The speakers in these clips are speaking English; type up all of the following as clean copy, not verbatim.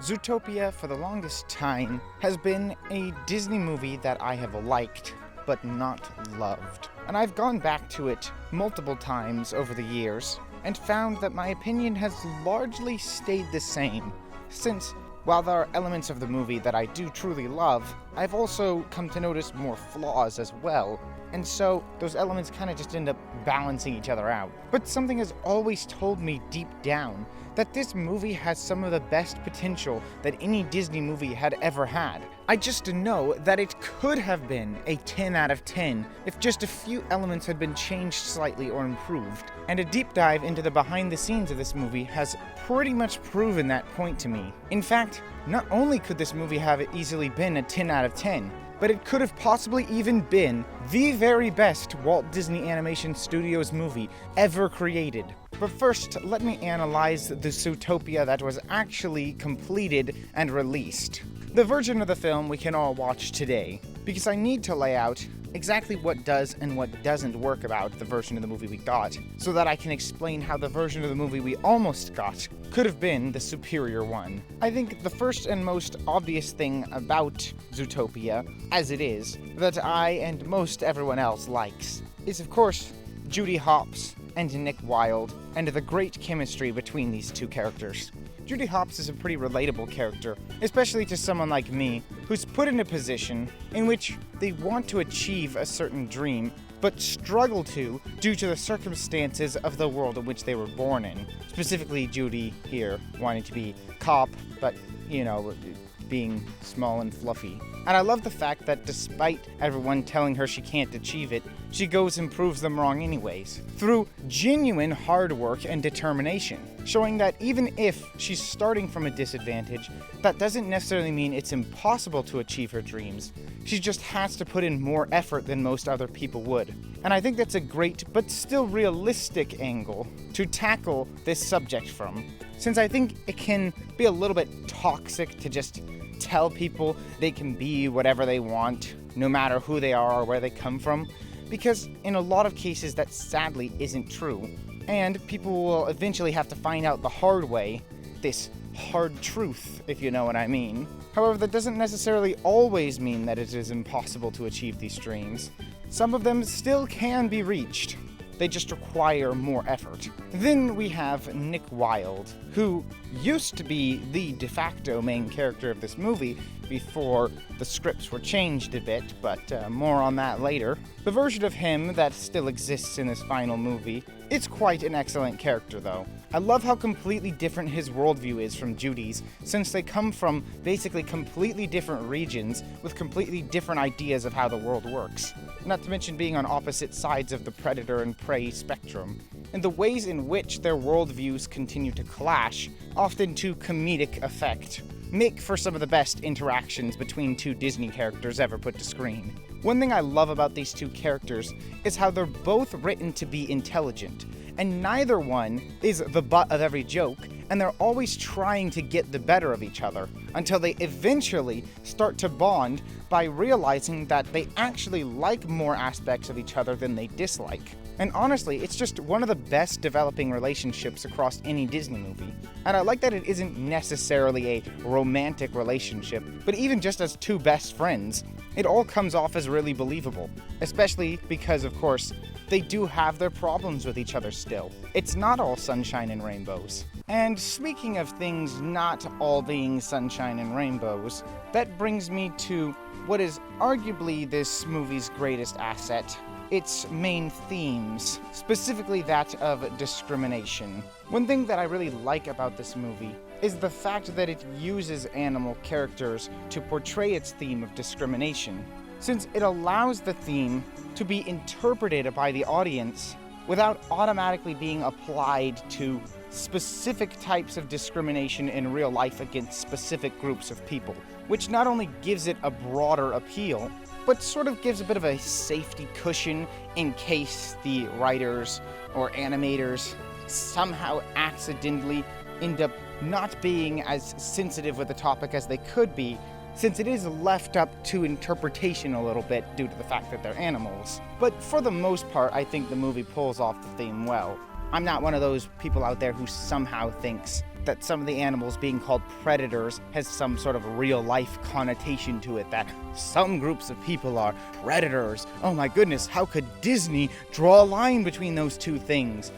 Zootopia, for the longest time, has been a Disney movie that I have liked, but not loved. And I've gone back to it multiple times over the years, and found that my opinion has largely stayed the same, since while there are elements of the movie that I do truly love, I've also come to notice more flaws as well, and so those elements kind of just end up balancing each other out. But something has always told me deep down that this movie has some of the best potential that any Disney movie had ever had. I just know that it could have been a 10 out of 10 if just a few elements had been changed slightly or improved. And a deep dive into the behind the scenes of this movie has pretty much proven that point to me. In fact, not only could this movie have easily been a 10 out of 10, but it could have possibly even been the very best Walt Disney Animation Studios movie ever created. But first, let me analyze the Zootopia that was actually completed and released. The version of the film we can all watch today, because I need to lay out exactly what does and what doesn't work about the version of the movie we got, so that I can explain how the version of the movie we almost got could have been the superior one. I think the first and most obvious thing about Zootopia, as it is, that I and most everyone else likes, is of course Judy Hopps and Nick Wilde, and the great chemistry between these two characters. Judy Hopps is a pretty relatable character, especially to someone like me, who's put in a position in which they want to achieve a certain dream, but struggle to due to the circumstances of the world in which they were born in. Specifically Judy here, wanting to be cop, but, being small and fluffy. And I love the fact that despite everyone telling her she can't achieve it, she goes and proves them wrong anyways, through genuine hard work and determination, showing that even if she's starting from a disadvantage, that doesn't necessarily mean it's impossible to achieve her dreams. She just has to put in more effort than most other people would. And I think that's a great, but still realistic angle to tackle this subject from, since I think it can be a little bit toxic to just tell people they can be whatever they want, no matter who they are or where they come from, because in a lot of cases that sadly isn't true, and people will eventually have to find out the hard way, this hard truth, if you know what I mean. However, that doesn't necessarily always mean that it is impossible to achieve these dreams. Some of them still can be reached. They just require more effort. Then we have Nick Wilde, who used to be the de facto main character of this movie before the scripts were changed a bit, but more on that later. The version of him that still exists in this final movie is quite an excellent character, though. I love how completely different his worldview is from Judy's, since they come from basically completely different regions with completely different ideas of how the world works. Not to mention being on opposite sides of the predator and prey spectrum, and the ways in which their worldviews continue to clash, often to comedic effect, make for some of the best interactions between two Disney characters ever put to screen. One thing I love about these two characters is how they're both written to be intelligent, and neither one is the butt of every joke, and they're always trying to get the better of each other, until they eventually start to bond by realizing that they actually like more aspects of each other than they dislike. And honestly, it's just one of the best developing relationships across any Disney movie. And I like that it isn't necessarily a romantic relationship, but even just as two best friends, it all comes off as really believable. Especially because, of course, they do have their problems with each other still. It's not all sunshine and rainbows. And speaking of things not all being sunshine and rainbows, that brings me to what is arguably this movie's greatest asset: its main themes, specifically that of discrimination. One thing that I really like about this movie is the fact that it uses animal characters to portray its theme of discrimination, since it allows the theme to be interpreted by the audience without automatically being applied to specific types of discrimination in real life against specific groups of people, which not only gives it a broader appeal, but sort of gives a bit of a safety cushion in case the writers or animators somehow accidentally end up not being as sensitive with the topic as they could be, since it is left up to interpretation a little bit due to the fact that they're animals. But for the most part, I think the movie pulls off the theme well. I'm not one of those people out there who somehow thinks that some of the animals being called predators has some sort of real-life connotation to it, that some groups of people are predators. Oh my goodness, how could Disney draw a line between those two things?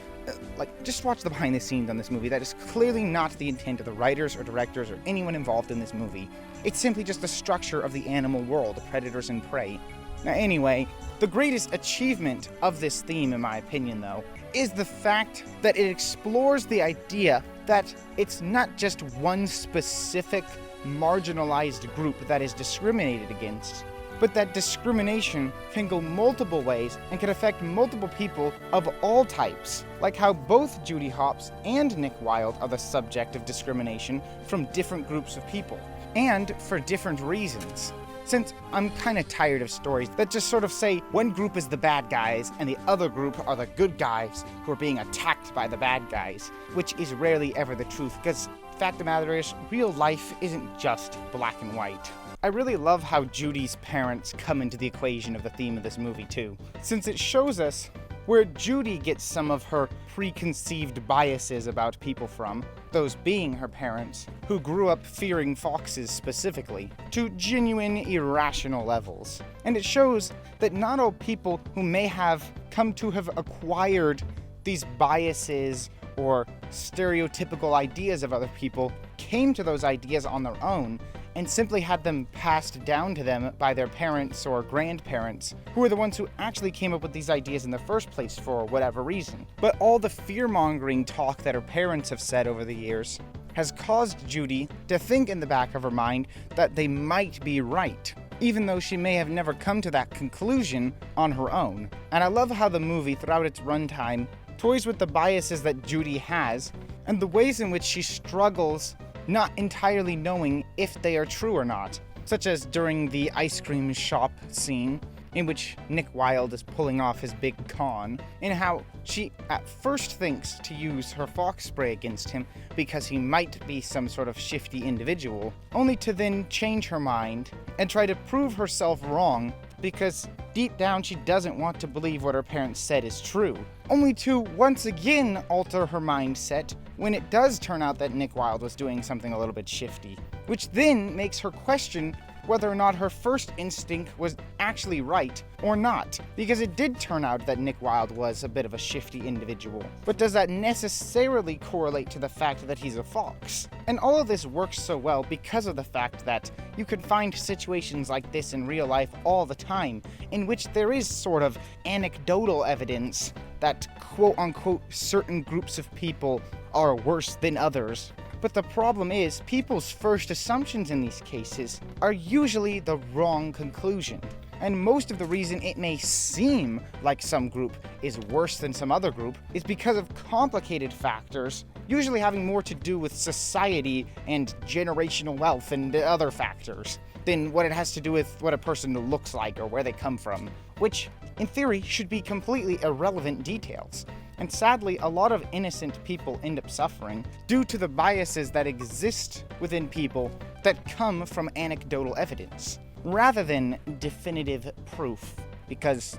Just watch the behind the scenes on this movie. That is clearly not the intent of the writers or directors or anyone involved in this movie. It's simply just the structure of the animal world, predators and prey. Now anyway, the greatest achievement of this theme, in my opinion though, is the fact that it explores the idea that it's not just one specific marginalized group that is discriminated against, but that discrimination can go multiple ways and can affect multiple people of all types, like how both Judy Hopps and Nick Wilde are the subject of discrimination from different groups of people, and for different reasons. Since I'm kinda tired of stories that just sort of say one group is the bad guys and the other group are the good guys who are being attacked by the bad guys, which is rarely ever the truth, because fact of the matter is, real life isn't just black and white. I really love how Judy's parents come into the equation of the theme of this movie too, since it shows us where Judy gets some of her preconceived biases about people from, those being her parents, who grew up fearing foxes specifically, to genuine irrational levels. And it shows that not all people who may have come to have acquired these biases or stereotypical ideas of other people came to those ideas on their own and simply had them passed down to them by their parents or grandparents, who were the ones who actually came up with these ideas in the first place for whatever reason. But all the fear-mongering talk that her parents have said over the years has caused Judy to think in the back of her mind that they might be right, even though she may have never come to that conclusion on her own. And I love how the movie, throughout its runtime, toys with the biases that Judy has, and the ways in which she struggles not entirely knowing if they are true or not, such as during the ice cream shop scene, in which Nick Wilde is pulling off his big con, and how she at first thinks to use her fox spray against him because he might be some sort of shifty individual, only to then change her mind and try to prove herself wrong because deep down she doesn't want to believe what her parents said is true, only to once again alter her mindset when it does turn out that Nick Wilde was doing something a little bit shifty, which then makes her question whether or not her first instinct was actually right or not, because it did turn out that Nick Wilde was a bit of a shifty individual. But does that necessarily correlate to the fact that he's a fox? And all of this works so well because of the fact that you could find situations like this in real life all the time, in which there is sort of anecdotal evidence that quote-unquote certain groups of people are worse than others. But the problem is, people's first assumptions in these cases are usually the wrong conclusion. And most of the reason it may seem like some group is worse than some other group is because of complicated factors, usually having more to do with society and generational wealth and other factors, than what it has to do with what a person looks like or where they come from, which, in theory, should be completely irrelevant details. And sadly, a lot of innocent people end up suffering due to the biases that exist within people that come from anecdotal evidence, rather than definitive proof, because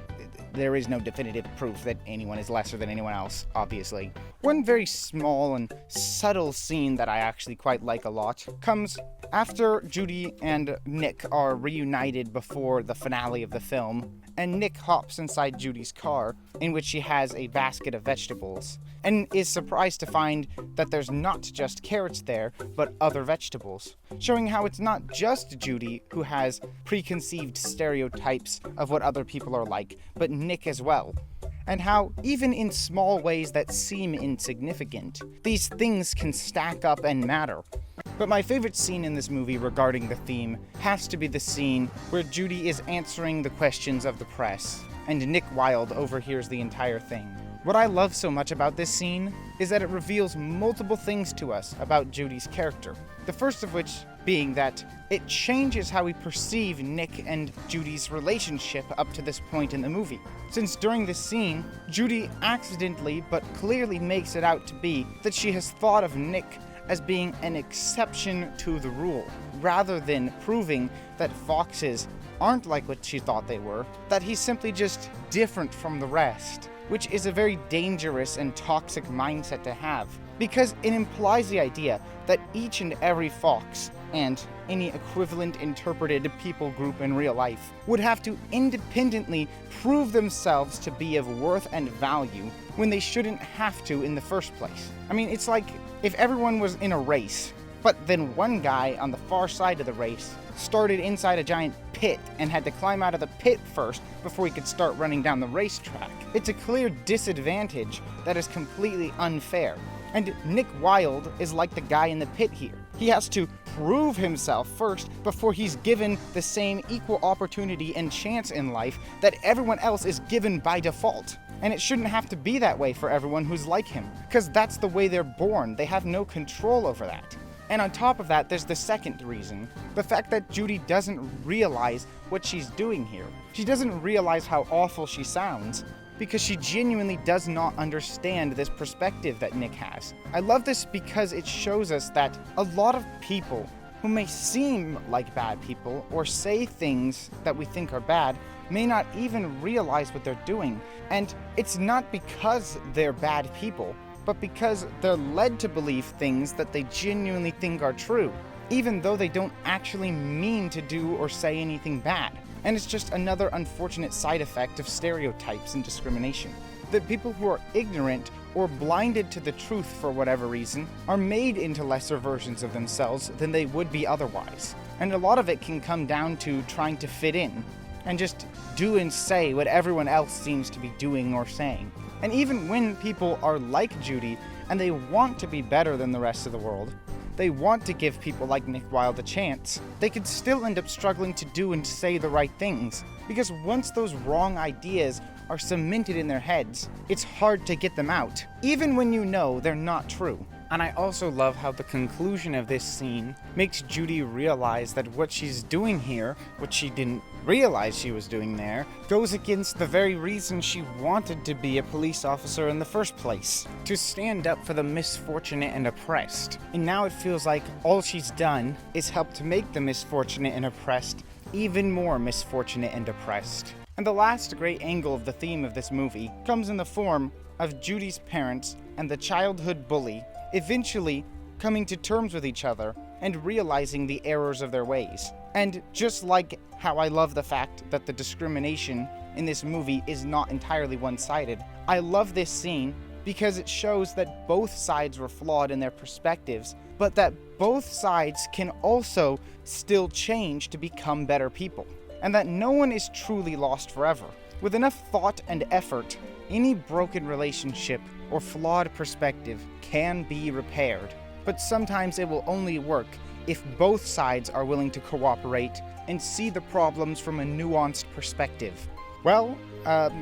there is no definitive proof that anyone is lesser than anyone else, obviously. One very small and subtle scene that I actually quite like a lot comes after Judy and Nick are reunited before the finale of the film, and Nick hops inside Judy's car, in which she has a basket of vegetables, and is surprised to find that there's not just carrots there, but other vegetables, showing how it's not just Judy who has preconceived stereotypes of what other people are like, but Nick as well. And how, even in small ways that seem insignificant, these things can stack up and matter. But my favorite scene in this movie regarding the theme has to be the scene where Judy is answering the questions of the press, and Nick Wilde overhears the entire thing. What I love so much about this scene is that it reveals multiple things to us about Judy's character. The first of which being that it changes how we perceive Nick and Judy's relationship up to this point in the movie. Since during this scene, Judy accidentally but clearly makes it out to be that she has thought of Nick as being an exception to the rule, rather than proving that foxes aren't like what she thought they were, that he's simply just different from the rest, which is a very dangerous and toxic mindset to have, because it implies the idea that each and every fox and any equivalent interpreted people group in real life would have to independently prove themselves to be of worth and value when they shouldn't have to in the first place. I mean, it's like if everyone was in a race, but then one guy on the far side of the race started inside a giant pit and had to climb out of the pit first before he could start running down the racetrack. It's a clear disadvantage that is completely unfair. And Nick Wilde is like the guy in the pit here. He has to prove himself first before he's given the same equal opportunity and chance in life that everyone else is given by default. And it shouldn't have to be that way for everyone who's like him, because that's the way they're born. They have no control over that. And on top of that, there's the second reason, the fact that Judy doesn't realize what she's doing here. She doesn't realize how awful she sounds, because she genuinely does not understand this perspective that Nick has. I love this because it shows us that a lot of people who may seem like bad people or say things that we think are bad may not even realize what they're doing. And it's not because they're bad people, but because they're led to believe things that they genuinely think are true, even though they don't actually mean to do or say anything bad. And it's just another unfortunate side effect of stereotypes and discrimination. That people who are ignorant or blinded to the truth for whatever reason are made into lesser versions of themselves than they would be otherwise. And a lot of it can come down to trying to fit in and just do and say what everyone else seems to be doing or saying. And even when people are like Judy and they want to be better than the rest of the world, they want to give people like Nick Wilde a chance, they could still end up struggling to do and say the right things. Because once those wrong ideas are cemented in their heads, it's hard to get them out, even when you know they're not true. And I also love how the conclusion of this scene makes Judy realize that what she's doing here, what she didn't realize she was doing there, goes against the very reason she wanted to be a police officer in the first place, to stand up for the misfortunate and oppressed. And now it feels like all she's done is help to make the misfortunate and oppressed even more misfortunate and oppressed. And the last great angle of the theme of this movie comes in the form of Judy's parents and the childhood bully eventually coming to terms with each other and realizing the errors of their ways. And just like how I love the fact that the discrimination in this movie is not entirely one-sided, I love this scene because it shows that both sides were flawed in their perspectives, but that both sides can also still change to become better people, and that no one is truly lost forever. With enough thought and effort, any broken relationship or flawed perspective can be repaired, but sometimes it will only work if both sides are willing to cooperate and see the problems from a nuanced perspective. Well, I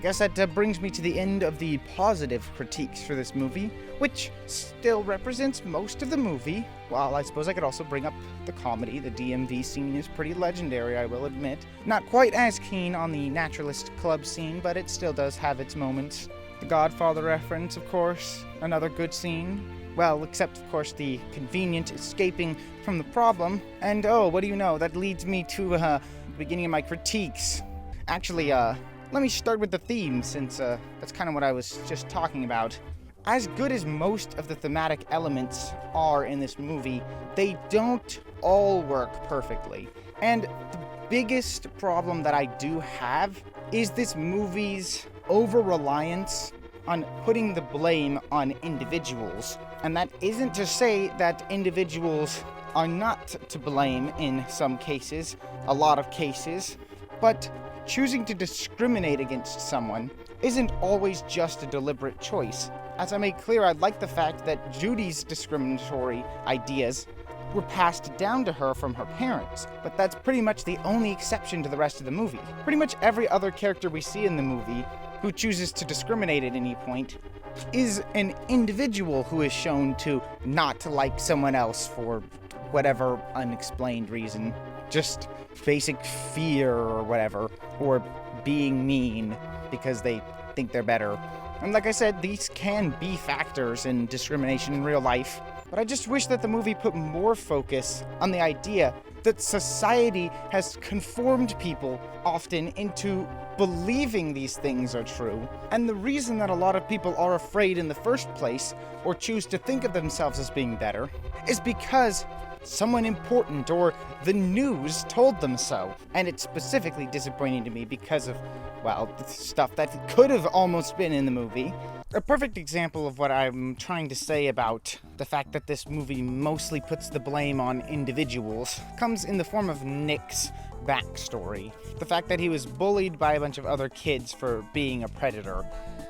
guess that brings me to the end of the positive critiques for this movie, which still represents most of the movie. Well, I suppose I could also bring up the comedy. The DMV scene is pretty legendary, I will admit. Not quite as keen on the Naturalist Club scene, but it still does have its moments. The Godfather reference, of course, another good scene. Well, except, of course, the convenient escaping from the problem. And, oh, what do you know, that leads me to the beginning of my critiques. Actually, let me start with the theme, since that's kind of what I was just talking about. As good as most of the thematic elements are in this movie, they don't all work perfectly. And the biggest problem that I do have is this movie's over-reliance on putting the blame on individuals. And that isn't to say that individuals are not to blame in some cases, a lot of cases, but choosing to discriminate against someone isn't always just a deliberate choice. As I made clear, I like the fact that Judy's discriminatory ideas were passed down to her from her parents, but that's pretty much the only exception to the rest of the movie. Pretty much every other character we see in the movie who chooses to discriminate at any point is an individual who is shown to not like someone else for whatever unexplained reason. Just basic fear or whatever, or being mean because they think they're better. And like I said, these can be factors in discrimination in real life, but I just wish that the movie put more focus on the idea that society has conformed people often into believing these things are true. And the reason that a lot of people are afraid in the first place, or choose to think of themselves as being better, is because someone important or the news told them so. And it's specifically disappointing to me because of, well, the stuff that could have almost been in the movie. A perfect example of what I'm trying to say about the fact that this movie mostly puts the blame on individuals comes in the form of Nick's backstory. The fact that he was bullied by a bunch of other kids for being a predator.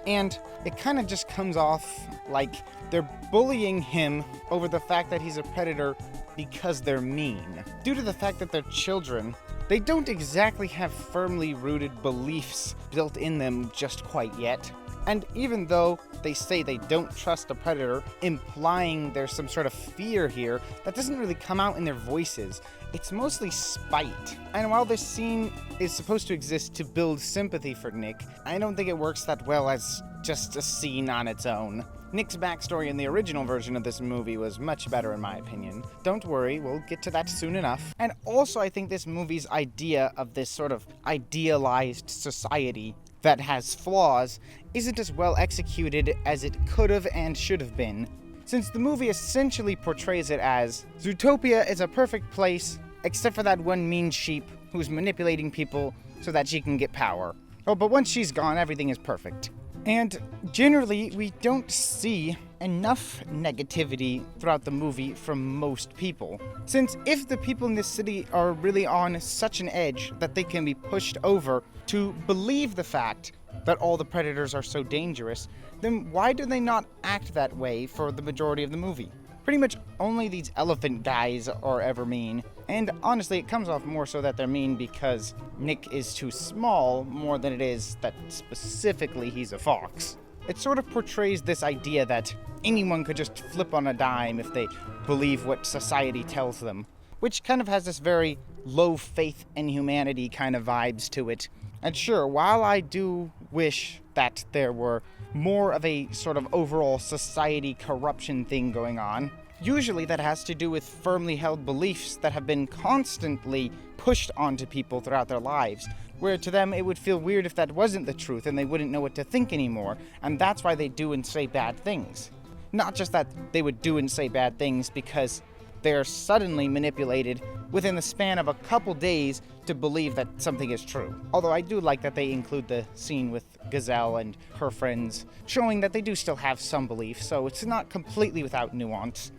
And it kind of just comes off like they're bullying him over the fact that he's a predator because they're mean. Due to the fact that they're children, they don't exactly have firmly rooted beliefs built in them just quite yet. And even though they say they don't trust a predator, implying there's some sort of fear here, that doesn't really come out in their voices. It's mostly spite. And while this scene is supposed to exist to build sympathy for Nick, I don't think it works that well as just a scene on its own. Nick's backstory in the original version of this movie was much better in my opinion. Don't worry, we'll get to that soon enough. And also I think this movie's idea of this sort of idealized society that has flaws isn't as well executed as it could have and should have been, since the movie essentially portrays it as Zootopia is a perfect place except for that one mean sheep who's manipulating people so that she can get power. Oh, but once she's gone, everything is perfect. And generally, we don't see enough negativity throughout the movie from most people. Since if the people in this city are really on such an edge that they can be pushed over to believe the fact that all the predators are so dangerous, then why do they not act that way for the majority of the movie? Pretty much only these elephant guys are ever mean. And honestly, it comes off more so that they're mean because Nick is too small more than it is that specifically he's a fox. It sort of portrays this idea that anyone could just flip on a dime if they believe what society tells them, which kind of has this very low faith in humanity kind of vibes to it. And sure, while I do wish that there were more of a sort of overall society corruption thing going on, usually that has to do with firmly held beliefs that have been constantly pushed onto people throughout their lives, where to them it would feel weird if that wasn't the truth and they wouldn't know what to think anymore, and that's why they do and say bad things. Not just that they would do and say bad things because they're suddenly manipulated within the span of a couple days to believe that something is true. Although I do like that they include the scene with Gazelle and her friends, showing that they do still have some belief, so it's not completely without nuance.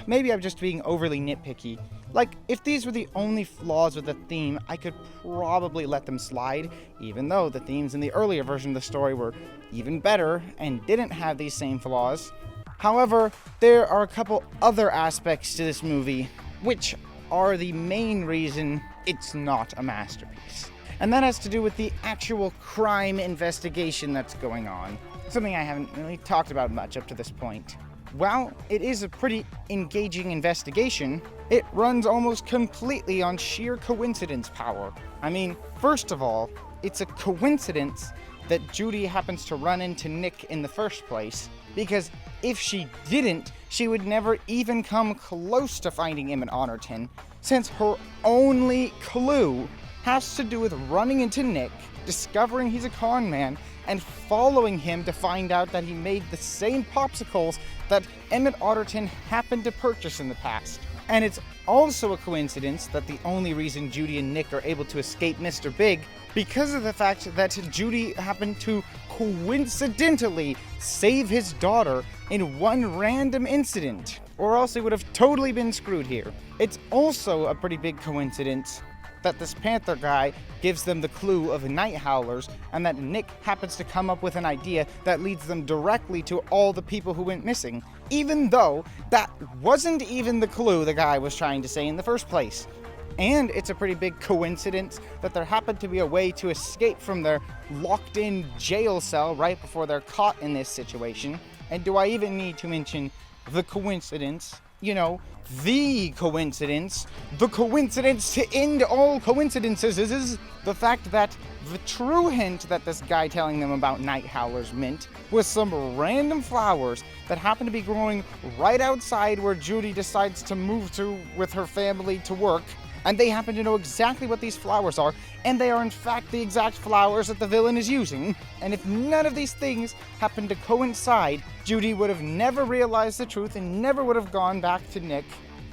Maybe I'm just being overly nitpicky. Like, if these were the only flaws with the theme, I could probably let them slide, even though the themes in the earlier version of the story were even better and didn't have these same flaws. However, there are a couple other aspects to this movie which are the main reason it's not a masterpiece. And that has to do with the actual crime investigation that's going on. Something I haven't really talked about much up to this point. While it is a pretty engaging investigation, it runs almost completely on sheer coincidence power. I mean, first of all, it's a coincidence that Judy happens to run into Nick in the first place, because if she didn't, she would never even come close to finding Emmett Otterton, since her only clue has to do with running into Nick, discovering he's a con man, and following him to find out that he made the same popsicles that Emmett Otterton happened to purchase in the past. And it's also a coincidence that the only reason Judy and Nick are able to escape Mr. Big because of the fact that Judy happened to coincidentally save his daughter in one random incident, or else they would have totally been screwed here. It's also a pretty big coincidence that this Panther guy gives them the clue of night howlers, and that Nick happens to come up with an idea that leads them directly to all the people who went missing, even though that wasn't even the clue the guy was trying to say in the first place. And it's a pretty big coincidence that there happened to be a way to escape from their locked-in jail cell right before they're caught in this situation. And do I even need to mention the coincidence? You know, the coincidence to end all coincidences is the fact that the true hint that this guy telling them about night howlers meant was some random flowers that happen to be growing right outside where Judy decides to move to with her family to work, and they happen to know exactly what these flowers are, and they are in fact the exact flowers that the villain is using. And if none of these things happened to coincide, Judy would have never realized the truth and never would have gone back to Nick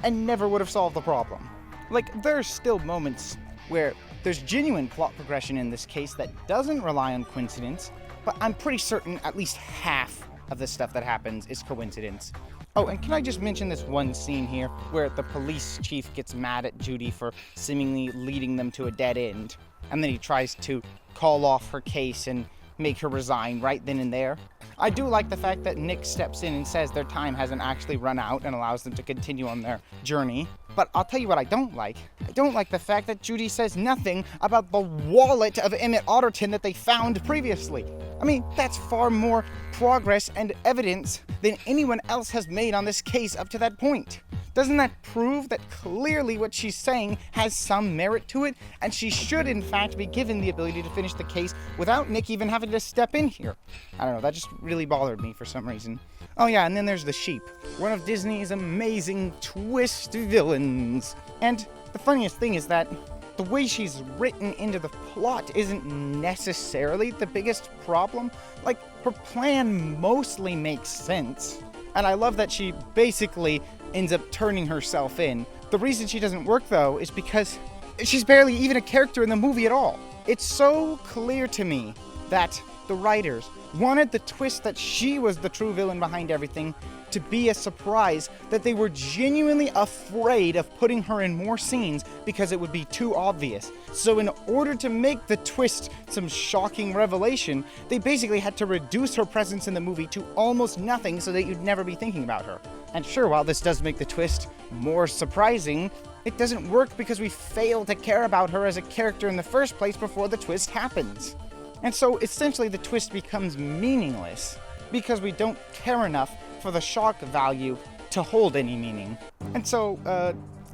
and never would have solved the problem. Like, there's still moments where there's genuine plot progression in this case that doesn't rely on coincidence, but I'm pretty certain at least half of the stuff that happens is coincidence. Oh, and can I just mention this one scene here where the police chief gets mad at Judy for seemingly leading them to a dead end, and then he tries to call off her case and make her resign right then and there. I do like the fact that Nick steps in and says their time hasn't actually run out and allows them to continue on their journey. But I'll tell you what I don't like. I don't like the fact that Judy says nothing about the wallet of Emmett Otterton that they found previously. I mean, that's far more progress and evidence than anyone else has made on this case up to that point. Doesn't that prove that clearly what she's saying has some merit to it, and she should in fact be given the ability to finish the case without Nick even having to step in here? I don't know, that just really bothered me for some reason. Oh yeah, and then there's the sheep, one of Disney's amazing twist villains. And the funniest thing is that the way she's written into the plot isn't necessarily the biggest problem. Like, her plan mostly makes sense. And I love that she basically ends up turning herself in. The reason she doesn't work, though, is because she's barely even a character in the movie at all. It's so clear to me that the writers wanted the twist that she was the true villain behind everything to be a surprise, that they were genuinely afraid of putting her in more scenes because it would be too obvious. So in order to make the twist some shocking revelation, they basically had to reduce her presence in the movie to almost nothing so that you'd never be thinking about her. And sure, while this does make the twist more surprising, it doesn't work because we fail to care about her as a character in the first place before the twist happens. And so essentially the twist becomes meaningless because we don't care enough for the shock value to hold any meaning. And so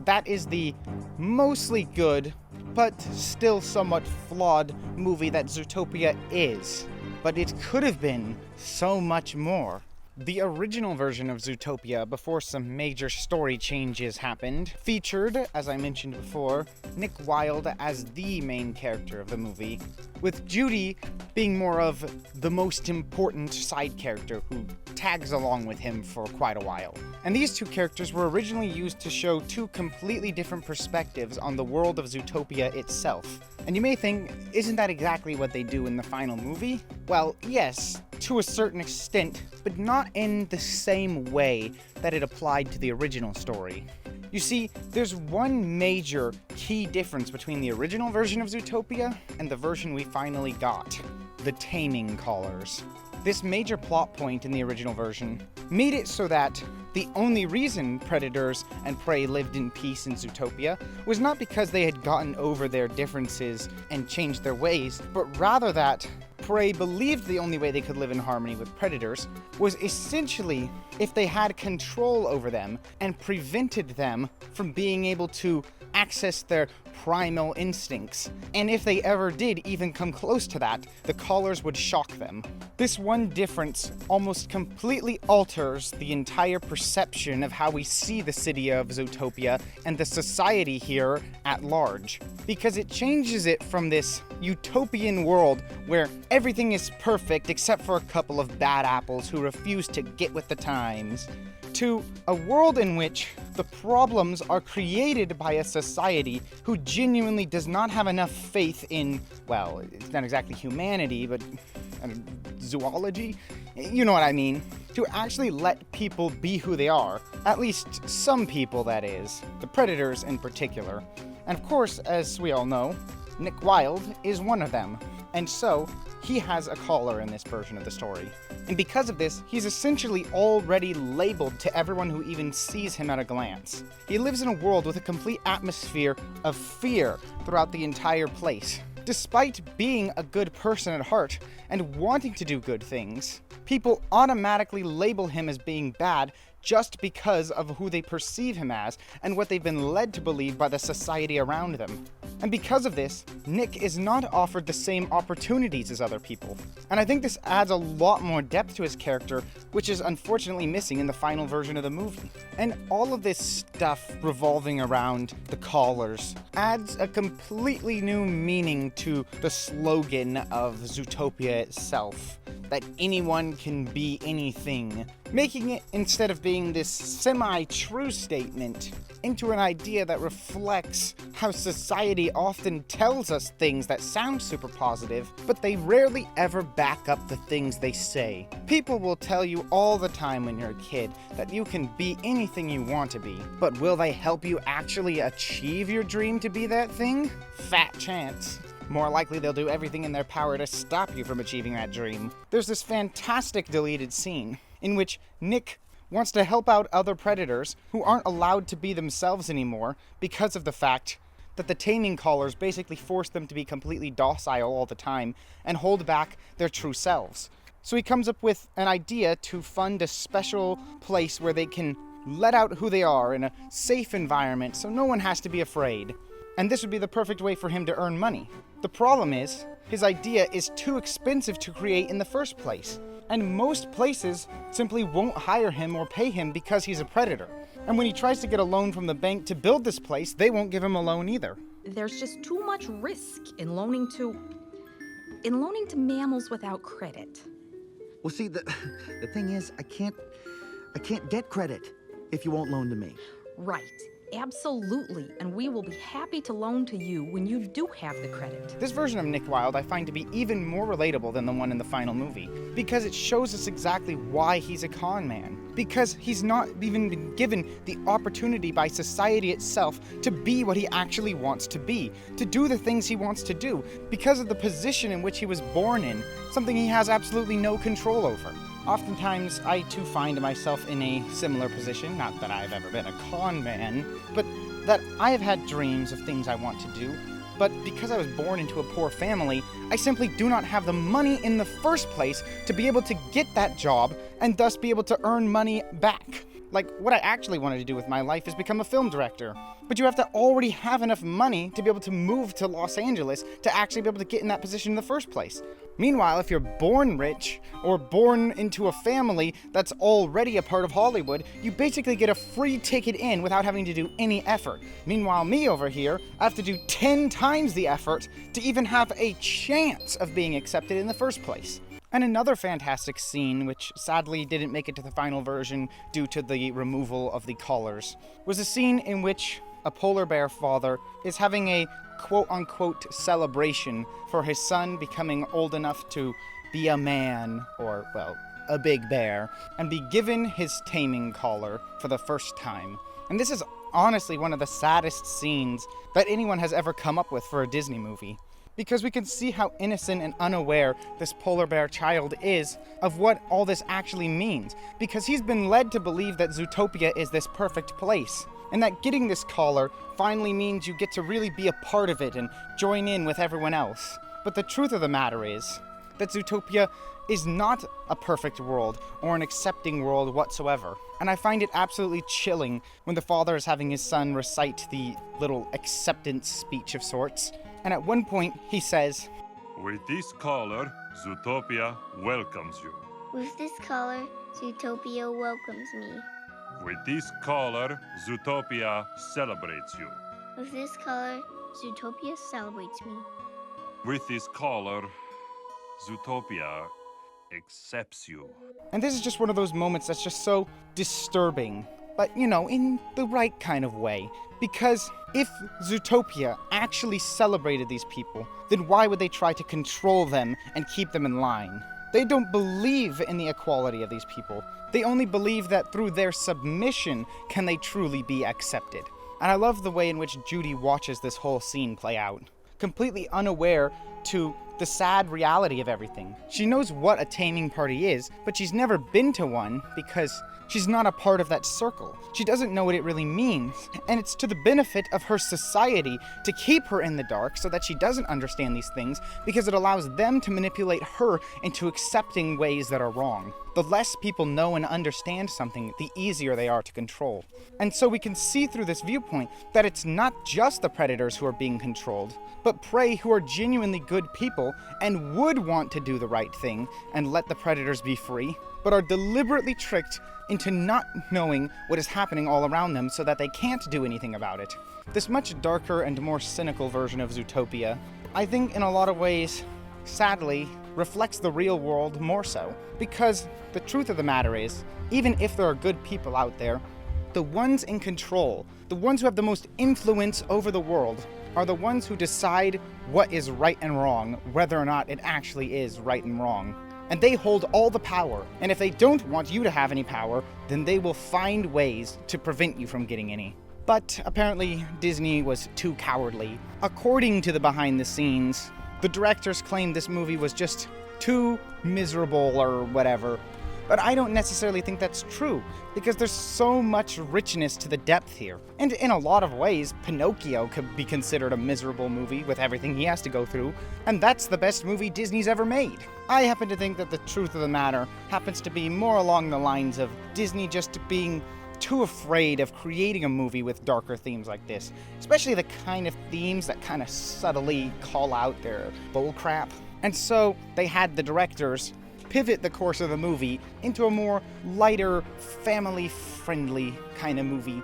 that is the mostly good but still somewhat flawed movie that Zootopia is. But it could have been so much more. The original version of Zootopia, before some major story changes happened, featured, as I mentioned before, Nick Wilde as the main character of the movie, with Judy being more of the most important side character who tags along with him for quite a while. And these two characters were originally used to show two completely different perspectives on the world of Zootopia itself. And you may think, isn't that exactly what they do in the final movie? Well, yes, to a certain extent, but not in the same way that it applied to the original story. You see, there's one major key difference between the original version of Zootopia and the version we finally got: the taming collars. This major plot point in the original version made it so that the only reason predators and prey lived in peace in Zootopia was not because they had gotten over their differences and changed their ways, but rather that prey believed the only way they could live in harmony with predators was essentially if they had control over them and prevented them from being able to access their primal instincts. And if they ever did even come close to that, the collars would shock them. This one difference almost completely alters the entire perception of how we see the city of Zootopia and the society here at large, because it changes it from this utopian world where everything is perfect except for a couple of bad apples who refuse to get with the times, to a world in which the problems are created by a society who genuinely does not have enough faith in, well, it's not exactly humanity, but zoology? You know what I mean. To actually let people be who they are. At least some people, that is. The predators in particular. And of course, as we all know, Nick Wilde is one of them. And so, he has a collar in this version of the story. And because of this, he's essentially already labeled to everyone who even sees him at a glance. He lives in a world with a complete atmosphere of fear throughout the entire place. Despite being a good person at heart and wanting to do good things, people automatically label him as being bad just because of who they perceive him as and what they've been led to believe by the society around them. And because of this, Nick is not offered the same opportunities as other people. And I think this adds a lot more depth to his character, which is unfortunately missing in the final version of the movie. And all of this stuff revolving around the collars adds a completely new meaning to the slogan of Zootopia itself, that anyone can be anything, making it, instead of being this semi-true statement, into an idea that reflects how society often tells us things that sound super positive, but they rarely ever back up the things they say. People will tell you all the time when you're a kid that you can be anything you want to be, but will they help you actually achieve your dream to be that thing? Fat chance. More likely they'll do everything in their power to stop you from achieving that dream. There's this fantastic deleted scene in which Nick wants to help out other predators who aren't allowed to be themselves anymore because of the fact that the taming collars basically force them to be completely docile all the time and hold back their true selves. So he comes up with an idea to fund a special place where they can let out who they are in a safe environment so no one has to be afraid. And this would be the perfect way for him to earn money. The problem is, his idea is too expensive to create in the first place. And most places simply won't hire him or pay him because he's a predator. And when he tries to get a loan from the bank to build this place, they won't give him a loan either. There's just too much risk in loaning to mammals without credit. Well, see, the thing is, I can't get credit if you won't loan to me. Right. Absolutely, and we will be happy to loan to you when you do have the credit. This version of Nick Wilde I find to be even more relatable than the one in the final movie, because it shows us exactly why he's a con man. Because he's not even been given the opportunity by society itself to be what he actually wants to be, to do the things he wants to do, because of the position in which he was born in, something he has absolutely no control over. Oftentimes, I too find myself in a similar position, not that I've ever been a con man, but that I have had dreams of things I want to do, but because I was born into a poor family, I simply do not have the money in the first place to be able to get that job and thus be able to earn money back. Like, what I actually wanted to do with my life is become a film director. But you have to already have enough money to be able to move to Los Angeles to actually be able to get in that position in the first place. Meanwhile, if you're born rich, or born into a family that's already a part of Hollywood, you basically get a free ticket in without having to do any effort. Meanwhile, me over here, I have to do 10 times the effort to even have a chance of being accepted in the first place. And another fantastic scene, which sadly didn't make it to the final version due to the removal of the collars, was a scene in which a polar bear father is having a quote-unquote celebration for his son becoming old enough to be a man, or, well, a big bear, and be given his taming collar for the first time. And this is honestly one of the saddest scenes that anyone has ever come up with for a Disney movie. Because we can see how innocent and unaware this polar bear child is of what all this actually means. Because he's been led to believe that Zootopia is this perfect place, and that getting this collar finally means you get to really be a part of it and join in with everyone else. But the truth of the matter is that Zootopia is not a perfect world or an accepting world whatsoever. And I find it absolutely chilling when the father is having his son recite the little acceptance speech of sorts. And at one point, he says, "With this collar, Zootopia welcomes you. With this collar, Zootopia welcomes me. With this collar, Zootopia celebrates you. With this collar, Zootopia celebrates me. With this collar, Zootopia accepts you." And this is just one of those moments that's just so disturbing, but, you know, in the right kind of way. Because if Zootopia actually celebrated these people, then why would they try to control them and keep them in line? They don't believe in the equality of these people. They only believe that through their submission can they truly be accepted. And I love the way in which Judy watches this whole scene play out, completely unaware to the sad reality of everything. She knows what a taming party is, but she's never been to one because She's not a part of that circle. She doesn't know what it really means. And it's to the benefit of her society to keep her in the dark so that she doesn't understand these things, because it allows them to manipulate her into accepting ways that are wrong. The less people know and understand something, the easier they are to control. And so we can see through this viewpoint that it's not just the predators who are being controlled, but prey who are genuinely good people and would want to do the right thing and let the predators be free, but are deliberately tricked into not knowing what is happening all around them so that they can't do anything about it. This much darker and more cynical version of Zootopia, I think in a lot of ways, sadly, reflects the real world more so. Because the truth of the matter is, even if there are good people out there, the ones in control, the ones who have the most influence over the world, are the ones who decide what is right and wrong, whether or not it actually is right and wrong. And they hold all the power, and if they don't want you to have any power, then they will find ways to prevent you from getting any. But apparently, Disney was too cowardly. According to the behind the scenes, the directors claimed this movie was just too miserable or whatever. But I don't necessarily think that's true, because there's so much richness to the depth here. And in a lot of ways, Pinocchio could be considered a miserable movie with everything he has to go through, and that's the best movie Disney's ever made. I happen to think that the truth of the matter happens to be more along the lines of Disney just being too afraid of creating a movie with darker themes like this, especially the kind of themes that kind of subtly call out their bullcrap. And so they had the directors pivot the course of the movie into a more lighter, family-friendly kind of movie,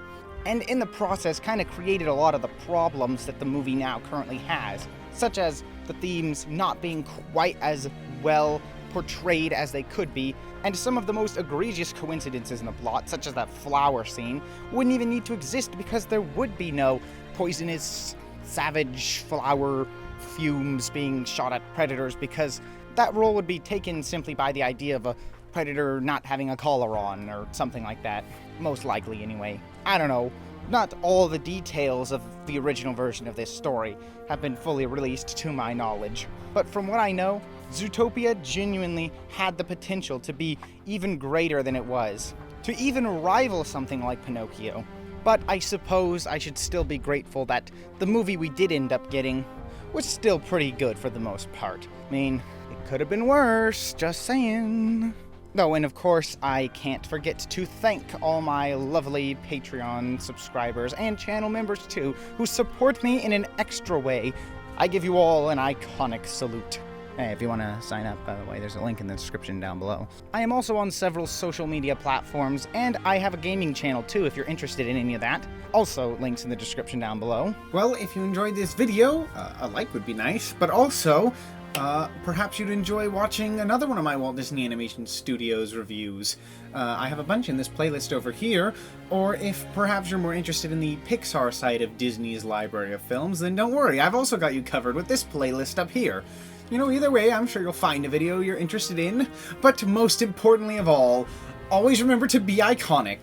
and in the process kind of created a lot of the problems that the movie now currently has, such as the themes not being quite as well portrayed as they could be, and some of the most egregious coincidences in the plot, such as that flower scene, wouldn't even need to exist because there would be no poisonous, savage flower fumes being shot at predators, because that role would be taken simply by the idea of a predator not having a collar on or something like that. Most likely, anyway. I don't know. Not all the details of the original version of this story have been fully released to my knowledge. But from what I know, Zootopia genuinely had the potential to be even greater than it was. To even rival something like Pinocchio. But I suppose I should still be grateful that the movie we did end up getting was still pretty good for the most part. I mean, it could have been worse, just saying. Oh, and of course, I can't forget to thank all my lovely Patreon subscribers and channel members too, who support me in an extra way. I give you all an iconic salute. Hey, if you want to sign up, by the way, there's a link in the description down below. I am also on several social media platforms, and I have a gaming channel too if you're interested in any of that. Also, links in the description down below. Well, if you enjoyed this video, a like would be nice, but also, perhaps you'd enjoy watching another one of my Walt Disney Animation Studios reviews. I have a bunch in this playlist over here, or if perhaps you're more interested in the Pixar side of Disney's library of films, then don't worry, I've also got you covered with this playlist up here. You know, either way, I'm sure you'll find a video you're interested in, but most importantly of all, always remember to be iconic.